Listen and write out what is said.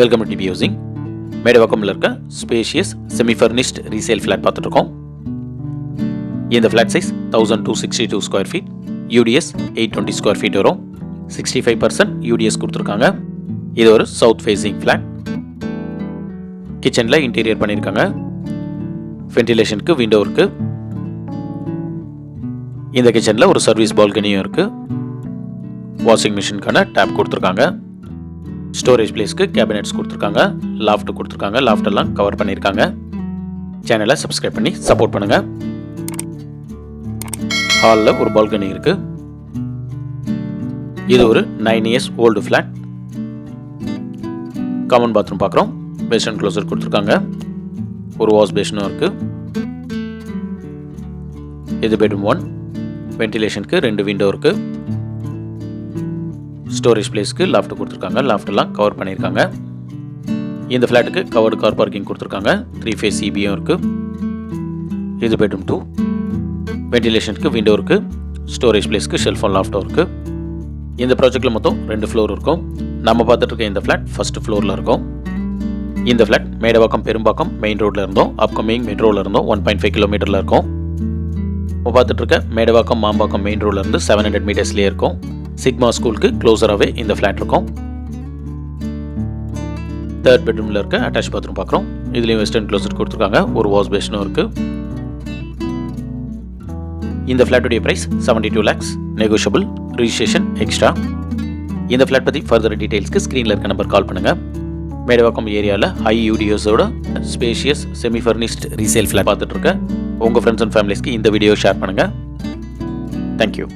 Welcome to DB housing. மேடவாக்கம்ல இருக்க spacious semi furnished resale flat பார்த்துட்டு இருக்கோம். இந்த flat size 1262 square feet, UDS 820 square feet வரும். 65% யூடிஎஸ் கொடுத்துருக்காங்க. இது ஒரு சவுத் ஃபேஸிங் ஃப்ளாட். கிச்சனில் இன்டீரியர் பண்ணியிருக்காங்க. வென்டிலேஷனுக்கு விண்டோ இருக்கு. இந்த கிச்சனில் ஒரு சர்வீஸ் பால்கனியும் இருக்கு. வாஷிங் மிஷினுக்கான டேப் கொடுத்துருக்காங்க. ஸ்டோரேஜ் பிளேஸ்க்கு கேபினெட்ஸ் கொடுத்துருக்காங்க. லாஃப்ட் கொடுத்துருக்காங்க. லாஃப்ட் எல்லாம் கவர் பண்ணியிருக்காங்க. சேனலை சப்ஸ்கிரைப் பண்ணி சப்போர்ட் பண்ணுங்க. ஹாலில் ஒரு பால்கனி இருக்கு. இது ஒரு 9 years old flat. Common bathroom பார்க்குறோம். வெஸ்டர்ன் க்ளோசர் கொடுத்துருக்காங்க. ஒரு வாஷ் பேஷனும் இருக்கு. இது பெட்ரூம் 1. வென்டிலேஷனுக்கு 2 விண்டோ இருக்கு. ஸ்டோரேஜ் பிளேஸ்க்கு லாஃப்ட் கொடுத்துருக்காங்க. லாஃப்ட் எல்லாம் கவர் பண்ணியிருக்காங்க. இந்த ஃப்ளாட்டுக்கு கவர்டு கார் பார்க்கிங் கொடுத்துருக்காங்க. 3 ஃபேஸ் சிபியும் இருக்கு. இது பெட்ரூம் 2. வென்டிலேஷனுக்கு விண்டோ இருக்கு. ஸ்டோரேஜ் பிளேஸ்க்கு ஷெல்ஃபோன் லாஃப்டும் இருக்கு. இந்த ப்ராஜெக்டில் மொத்தம் 2 ஃப்ளோர் இருக்கும். நம்ம பார்த்துட்டு இருக்க இந்த ஃப்ளாட் ஃபர்ஸ்ட் ஃப்ளோரில் இருக்கும். இந்த ஃப்ளாட் மேடவாக்கம் பெரும்பாக்கம் மெயின் ரோட்டில் இருந்தோம் அப்கமிங் மெட்ரோவில் இருந்தோம் 1.5 கிலோமீட்டரில் இருக்கும். இப்போ பார்த்துட்டு இருக்க மேடவாக்கம் மாம்பாக்கம் மெயின் ரோட்ல இருந்து 700 மீட்டர்ஸ்லேயே இருக்கும். சிக்மா ஸ்கூலுக்கு க்ளோஸராகவே இந்த ஃப்ளாட் இருக்கும். 3rd பெட்ரூமில் இருக்க அட்டாச் பாத்ரூம் பார்க்குறோம். இதுலேயும் வெஸ்டர்ன் க்ளோசர் கொடுத்துருக்காங்க. ஒரு வாஷ் பேஷனும் இருக்கு. இந்த ஃப்ளாட்டுடைய price 72 lakhs, negotiable, registration extra. இந்த ஃப்ளாட் பற்றி ஃபர்தர் டீடைல்ஸ்க்கு ஸ்க்ரீனில் இருக்க நம்பர் கால் பண்ணுங்கள். மேடவாக்கம் ஏரியாவில் ஹை யூடிஎஸோட spacious semi furnished resale flat பார்த்துட்டு இருக்க உங்கள் ஃப்ரெண்ட்ஸ் அண்ட் ஃபேமிலிஸ்க்கு இந்த வீடியோ ஷேர் பண்ணுங்கள். தேங்க்யூ.